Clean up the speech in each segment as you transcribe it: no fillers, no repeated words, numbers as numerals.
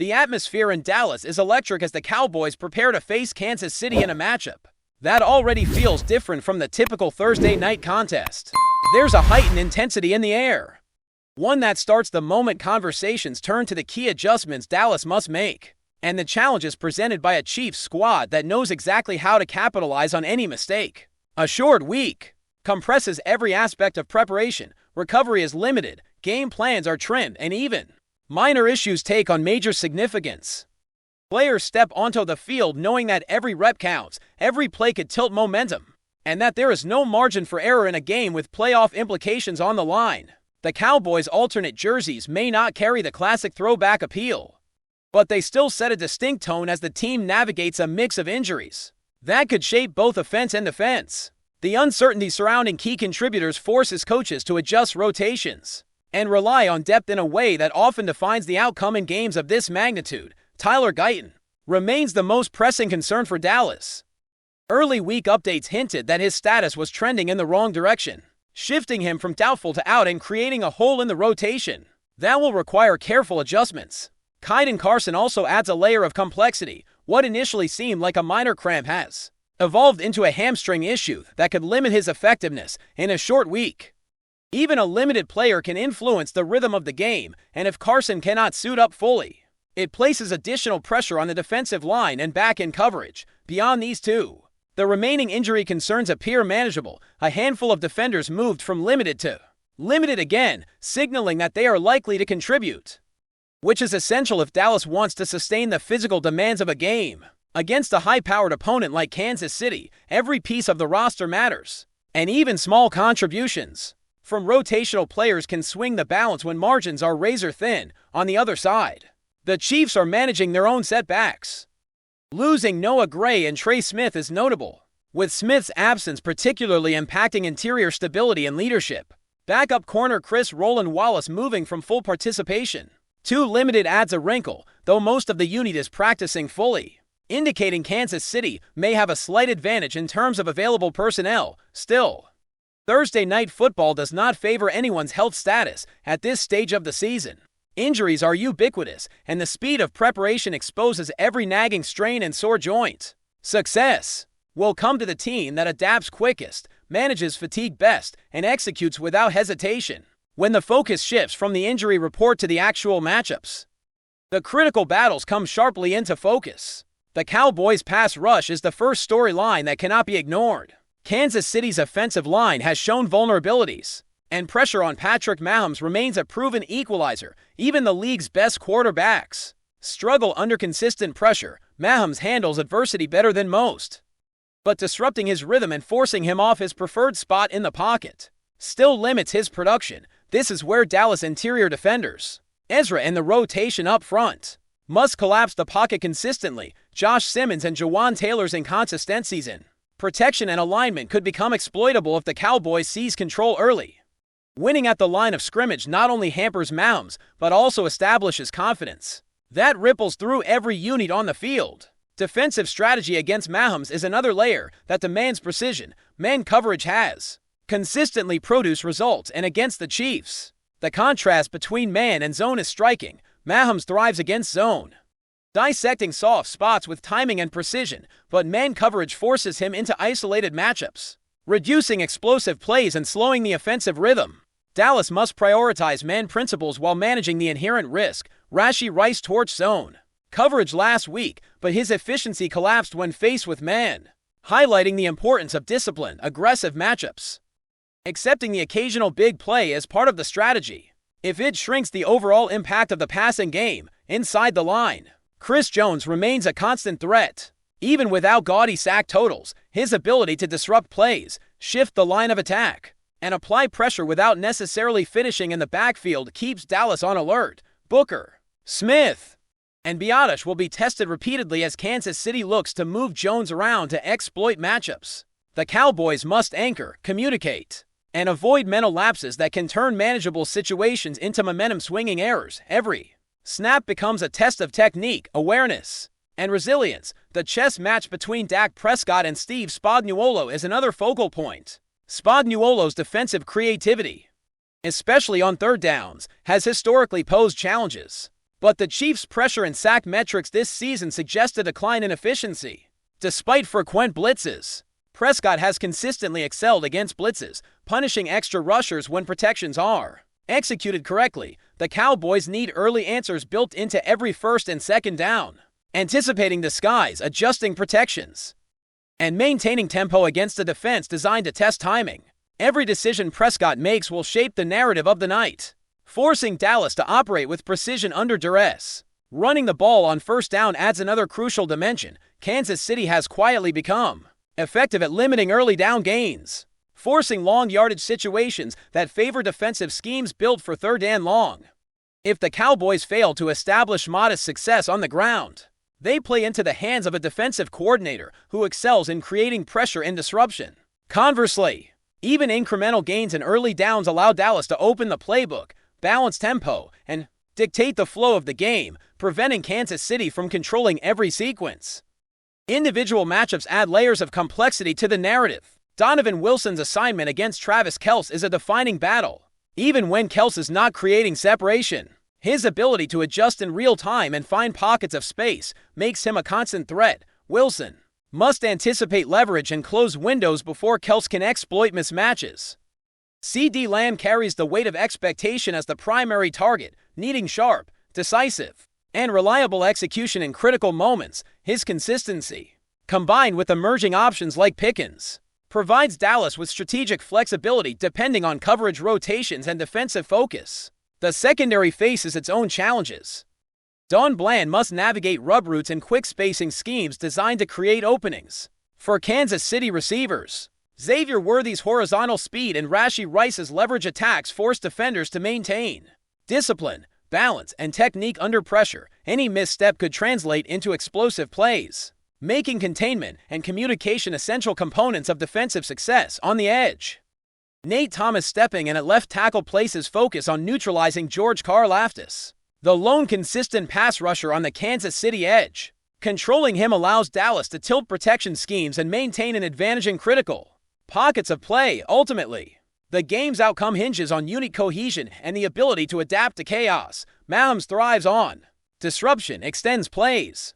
The atmosphere in Dallas is electric as the Cowboys prepare to face Kansas City in a matchup that already feels different from the typical Thursday night contest. There's a heightened intensity in the air, one that starts the moment conversations turn to the key adjustments Dallas must make, and the challenges presented by a Chiefs squad that knows exactly how to capitalize on any mistake. A short week compresses every aspect of preparation, recovery is limited, game plans are trimmed, and even minor issues take on major significance. Players step onto the field knowing that every rep counts, every play could tilt momentum, and that there is no margin for error in a game with playoff implications on the line. The Cowboys' alternate jerseys may not carry the classic throwback appeal, but they still set a distinct tone as the team navigates a mix of injuries that could shape both offense and defense. The uncertainty surrounding key contributors forces coaches to adjust rotations and rely on depth in a way that often defines the outcome in games of this magnitude. Tyler Guyton remains the most pressing concern for Dallas. Early week updates hinted that his status was trending in the wrong direction, shifting him from doubtful to out and creating a hole in the rotation that will require careful adjustments. Caden Carson also adds a layer of complexity. What initially seemed like a minor cramp has evolved into a hamstring issue that could limit his effectiveness in a short week. Even a limited player can influence the rhythm of the game, and if Carson cannot suit up fully, it places additional pressure on the defensive line and back-end coverage. Beyond these two, the remaining injury concerns appear manageable. A handful of defenders moved from limited to limited again, signaling that they are likely to contribute, which is essential if Dallas wants to sustain the physical demands of a game. Against a high-powered opponent like Kansas City, every piece of the roster matters, and even small contributions from rotational players can swing the balance when margins are razor-thin. On the other side, the Chiefs are managing their own setbacks. Losing Noah Gray and Trey Smith is notable, with Smith's absence particularly impacting interior stability and leadership. Backup corner Chris Roland Wallace moving from full participation to limited adds a wrinkle, though most of the unit is practicing fully, indicating Kansas City may have a slight advantage in terms of available personnel. Still, Thursday night football does not favor anyone's health status at this stage of the season. Injuries are ubiquitous, and the speed of preparation exposes every nagging strain and sore joint. Success will come to the team that adapts quickest, manages fatigue best, and executes without hesitation. When the focus shifts from the injury report to the actual matchups, the critical battles come sharply into focus. The Cowboys' pass rush is the first storyline that cannot be ignored. Kansas City's offensive line has shown vulnerabilities, and pressure on Patrick Mahomes remains a proven equalizer. Even the league's best quarterbacks struggle under consistent pressure. Mahomes handles adversity better than most, but disrupting his rhythm and forcing him off his preferred spot in the pocket still limits his production. This is where Dallas interior defenders, Ezra and the rotation up front, must collapse the pocket consistently. Josh Simmons and Jawan Taylor's inconsistencies in protection and alignment could become exploitable if the Cowboys seize control early. Winning at the line of scrimmage not only hampers Mahomes, but also establishes confidence that ripples through every unit on the field. Defensive strategy against Mahomes is another layer that demands precision. Man coverage has consistently produced results, and against the Chiefs, the contrast between man and zone is striking. Mahomes thrives against zone, dissecting soft spots with timing and precision, but man coverage forces him into isolated matchups, reducing explosive plays and slowing the offensive rhythm. Dallas must prioritize man principles while managing the inherent risk. Rashee Rice torched zone coverage last week, but his efficiency collapsed when faced with man, highlighting the importance of disciplined, aggressive matchups. Accepting the occasional big play as part of the strategy, if it shrinks the overall impact of the passing game inside the line. Chris Jones remains a constant threat. Even without gaudy sack totals, his ability to disrupt plays, shift the line of attack, and apply pressure without necessarily finishing in the backfield keeps Dallas on alert. Booker, Smith, and Biotish will be tested repeatedly as Kansas City looks to move Jones around to exploit matchups. The Cowboys must anchor, communicate, and avoid mental lapses that can turn manageable situations into momentum-swinging errors. Every snap becomes a test of technique, awareness, and resilience. The chess match between Dak Prescott and Steve Spagnuolo is another focal point. Spagnuolo's defensive creativity, especially on third downs, has historically posed challenges. But the Chiefs' pressure and sack metrics this season suggest a decline in efficiency. Despite frequent blitzes, Prescott has consistently excelled against blitzes, punishing extra rushers when protections are executed correctly. The Cowboys need early answers built into every first and second down, anticipating disguise, adjusting protections, and maintaining tempo against a defense designed to test timing. Every decision Prescott makes will shape the narrative of the night, forcing Dallas to operate with precision under duress. Running the ball on first down adds another crucial dimension. Kansas City has quietly become effective at limiting early down gains, forcing long yardage situations that favor defensive schemes built for third and long. If the Cowboys fail to establish modest success on the ground, they play into the hands of a defensive coordinator who excels in creating pressure and disruption. Conversely, even incremental gains in early downs allow Dallas to open the playbook, balance tempo, and dictate the flow of the game, preventing Kansas City from controlling every sequence. Individual matchups add layers of complexity to the narrative. Donovan Wilson's assignment against Travis Kelce is a defining battle. Even when Kelce is not creating separation, his ability to adjust in real time and find pockets of space makes him a constant threat. Wilson must anticipate leverage and close windows before Kelce can exploit mismatches. CeeDee Lamb carries the weight of expectation as the primary target, needing sharp, decisive, and reliable execution in critical moments. His consistency, combined with emerging options like Pickens, provides Dallas with strategic flexibility depending on coverage rotations and defensive focus. The secondary faces its own challenges. Don Bland must navigate rub routes and quick spacing schemes designed to create openings for Kansas City receivers. Xavier Worthy's horizontal speed and Rashee Rice's leverage attacks force defenders to maintain discipline, balance, and technique under pressure. Any misstep could translate into explosive plays, making containment and communication essential components of defensive success on the edge. Nate Thomas stepping in at left tackle places focus on neutralizing George Karlaftis, the lone consistent pass rusher on the Kansas City edge. Controlling him allows Dallas to tilt protection schemes and maintain an advantage in critical pockets of play. Ultimately, the game's outcome hinges on unique cohesion and the ability to adapt to chaos. Mahomes thrives on disruption, extends plays,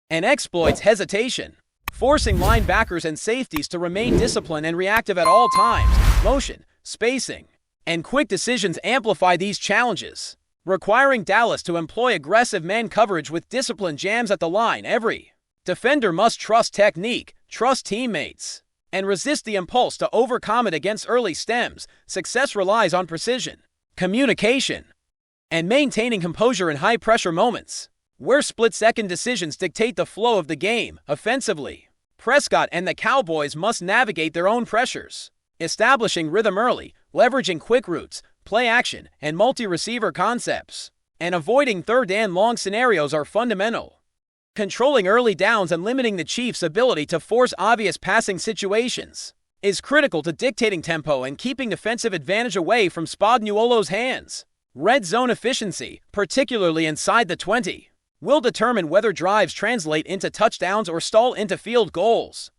and exploits hesitation, forcing linebackers and safeties to remain disciplined and reactive at all times. Motion, spacing, and quick decisions amplify these challenges, requiring Dallas to employ aggressive man coverage with disciplined jams at the line. Every defender must trust technique, trust teammates, and resist the impulse to overcome it against early stems. Success relies on precision, communication, and maintaining composure in high-pressure moments, where split-second decisions dictate the flow of the game. Offensively, Prescott and the Cowboys must navigate their own pressures, establishing rhythm early, leveraging quick routes, play action, and multi-receiver concepts, and avoiding third and long scenarios are fundamental. Controlling early downs and limiting the Chiefs' ability to force obvious passing situations is critical to dictating tempo and keeping defensive advantage away from Spagnuolo's hands. Red zone efficiency, particularly inside the 20, will determine whether drives translate into touchdowns or stall into field goals.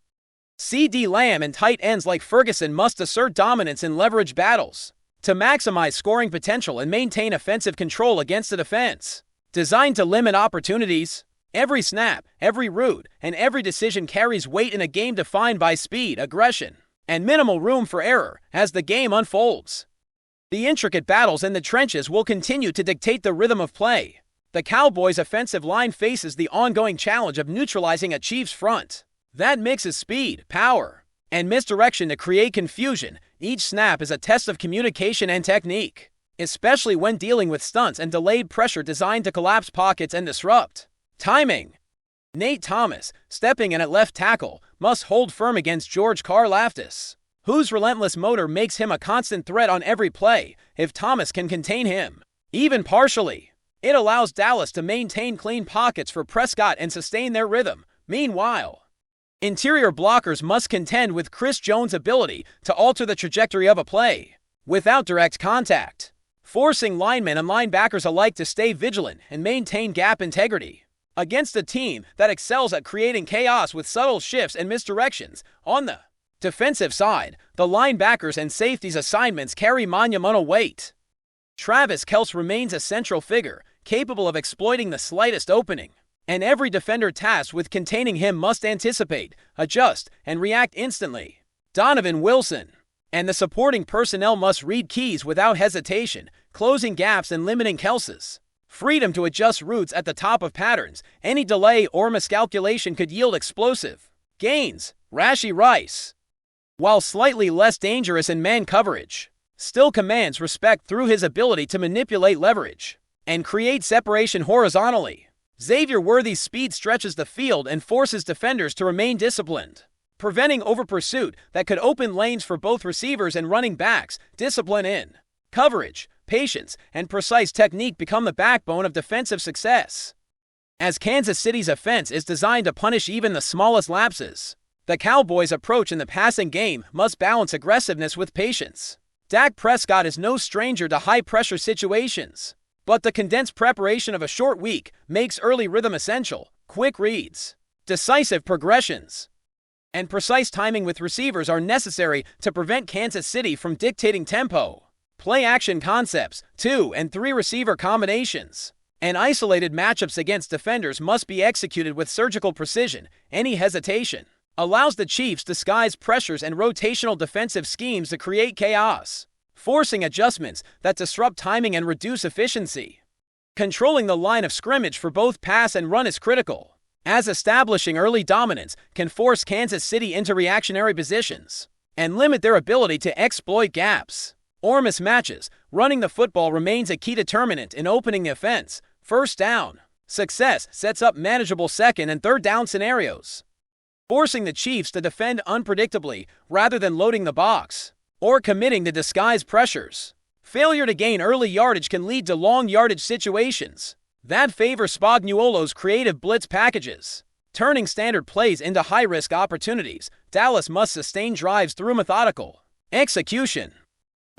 CeeDee Lamb and tight ends like Ferguson must assert dominance in leverage battles to maximize scoring potential and maintain offensive control against a defense designed to limit opportunities. Every snap, every route, and every decision carries weight in a game defined by speed, aggression, and minimal room for error as the game unfolds. The intricate battles in the trenches will continue to dictate the rhythm of play. The Cowboys' offensive line faces the ongoing challenge of neutralizing a Chiefs front that mixes speed, power, and misdirection to create confusion. Each snap is a test of communication and technique, especially when dealing with stunts and delayed pressure designed to collapse pockets and disrupt timing. Nate Thomas, stepping in at left tackle, must hold firm against George Karlaftis, whose relentless motor makes him a constant threat on every play. If Thomas can contain him, even partially, it allows Dallas to maintain clean pockets for Prescott and sustain their rhythm. Meanwhile, interior blockers must contend with Chris Jones' ability to alter the trajectory of a play without direct contact, forcing linemen and linebackers alike to stay vigilant and maintain gap integrity against a team that excels at creating chaos with subtle shifts and misdirections. On the defensive side, the linebackers and safeties' assignments carry monumental weight. Travis Kelce remains a central figure, capable of exploiting the slightest opening. And every defender tasked with containing him must anticipate, adjust, and react instantly. Donovan Wilson. And the supporting personnel must read keys without hesitation, closing gaps and limiting Kelce's freedom to adjust routes at the top of patterns. Any delay or miscalculation could yield explosive gains. Rashee Rice, while slightly less dangerous in man coverage, still commands respect through his ability to manipulate leverage and create separation horizontally. Xavier Worthy's speed stretches the field and forces defenders to remain disciplined, preventing overpursuit that could open lanes for both receivers and running backs. Discipline in coverage, patience, and precise technique become the backbone of defensive success. As Kansas City's offense is designed to punish even the smallest lapses, the Cowboys' approach in the passing game must balance aggressiveness with patience. Dak Prescott is no stranger to high-pressure situations, but the condensed preparation of a short week makes early rhythm essential. Quick reads, decisive progressions, and precise timing with receivers are necessary to prevent Kansas City from dictating tempo. Play-action concepts, 2- and 3-receiver combinations, and isolated matchups against defenders must be executed with surgical precision. Any hesitation allows the Chiefs to disguise pressures and rotational defensive schemes to create chaos, forcing adjustments that disrupt timing and reduce efficiency. Controlling the line of scrimmage for both pass and run is critical, as establishing early dominance can force Kansas City into reactionary positions and limit their ability to exploit gaps or mismatches. Running the football remains a key determinant in opening the offense. First down success sets up manageable second and third down scenarios, forcing the Chiefs to defend unpredictably rather than loading the box or committing to disguised pressures. Failure to gain early yardage can lead to long yardage situations that favor Spagnuolo's creative blitz packages, turning standard plays into high-risk opportunities. Dallas must sustain drives through methodical execution,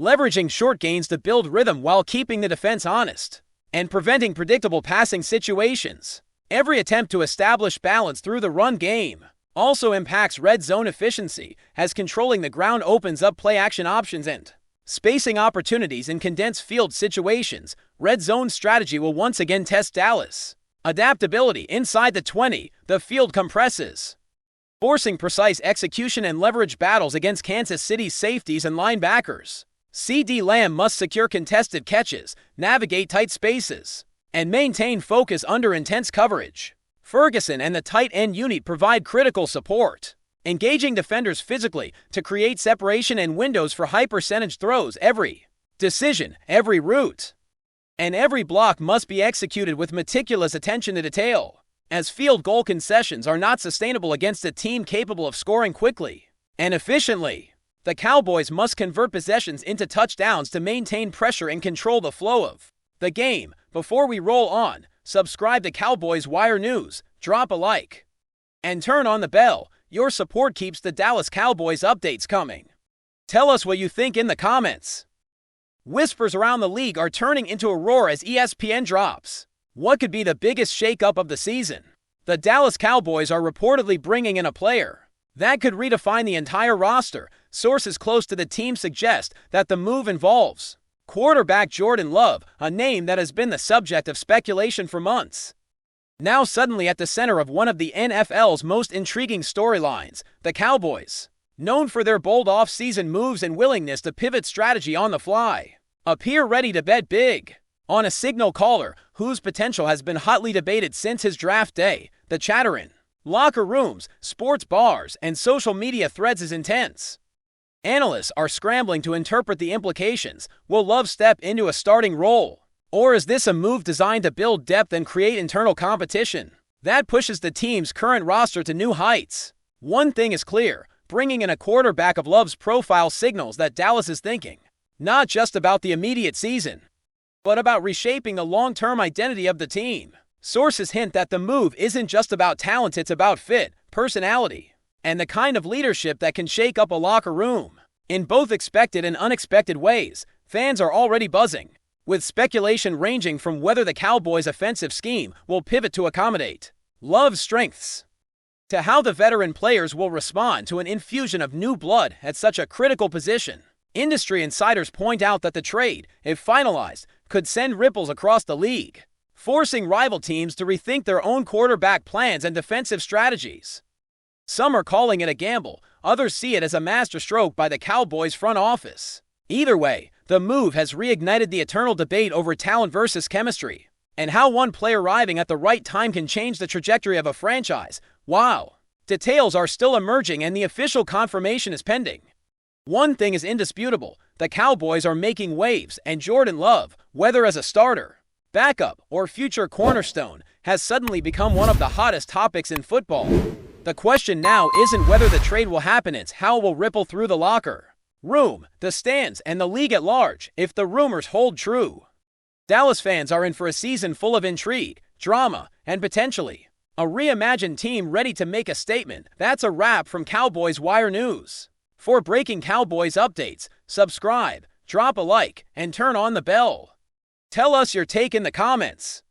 leveraging short gains to build rhythm while keeping the defense honest and preventing predictable passing situations. Every attempt to establish balance through the run game also impacts red zone efficiency, as controlling the ground opens up play-action options and spacing opportunities in condensed field situations. Red zone strategy will once again test Dallas' adaptability. Inside the 20, the field compresses, forcing precise execution and leverage battles against Kansas City's safeties and linebackers. CeeDee Lamb must secure contested catches, navigate tight spaces, and maintain focus under intense coverage. Ferguson and the tight end unit provide critical support, engaging defenders physically to create separation and windows for high-percentage throws. Every decision, every route, and every block must be executed with meticulous attention to detail, as field goal concessions are not sustainable against a team capable of scoring quickly and efficiently. The Cowboys must convert possessions into touchdowns to maintain pressure and control the flow of the game. Before we roll on, subscribe to Cowboys Wire News, drop a like, and turn on the bell. Your support keeps the Dallas Cowboys updates coming. Tell us what you think in the comments. Whispers around the league are turning into a roar as ESPN drops what could be the biggest shakeup of the season. The Dallas Cowboys are reportedly bringing in a player that could redefine the entire roster. Sources close to the team suggest that the move involves quarterback Jordan Love, a name that has been the subject of speculation for months. Now suddenly at the center of one of the NFL's most intriguing storylines, the Cowboys, known for their bold off-season moves and willingness to pivot strategy on the fly, appear ready to bet big on a signal caller whose potential has been hotly debated since his draft day. The chatter in locker rooms, sports bars, and social media threads is intense. Analysts are scrambling to interpret the implications. Will Love step into a starting role, or is this a move designed to build depth and create internal competition that pushes the team's current roster to new heights? One thing is clear: bringing in a quarterback of Love's profile signals that Dallas is thinking not just about the immediate season, but about reshaping the long-term identity of the team. Sources hint that the move isn't just about talent, it's about fit, personality, and the kind of leadership that can shake up a locker room in both expected and unexpected ways. Fans are already buzzing, with speculation ranging from whether the Cowboys' offensive scheme will pivot to accommodate Love's strengths, to how the veteran players will respond to an infusion of new blood at such a critical position. Industry insiders point out that the trade, if finalized, could send ripples across the league, forcing rival teams to rethink their own quarterback plans and defensive strategies. Some are calling it a gamble, others see it as a masterstroke by the Cowboys front office. Either way, the move has reignited the eternal debate over talent versus chemistry, and how one player arriving at the right time can change the trajectory of a franchise. Wow! Details are still emerging and the official confirmation is pending. One thing is indisputable, the Cowboys are making waves, and Jordan Love, whether as a starter, backup, or future cornerstone, has suddenly become one of the hottest topics in football. The question now isn't whether the trade will happen, it's how it will ripple through the locker room, the stands, and the league at large, if the rumors hold true. Dallas fans are in for a season full of intrigue, drama, and potentially a reimagined team ready to make a statement. That's a wrap from Cowboys Wire News. For breaking Cowboys updates, subscribe, drop a like, and turn on the bell. Tell us your take in the comments.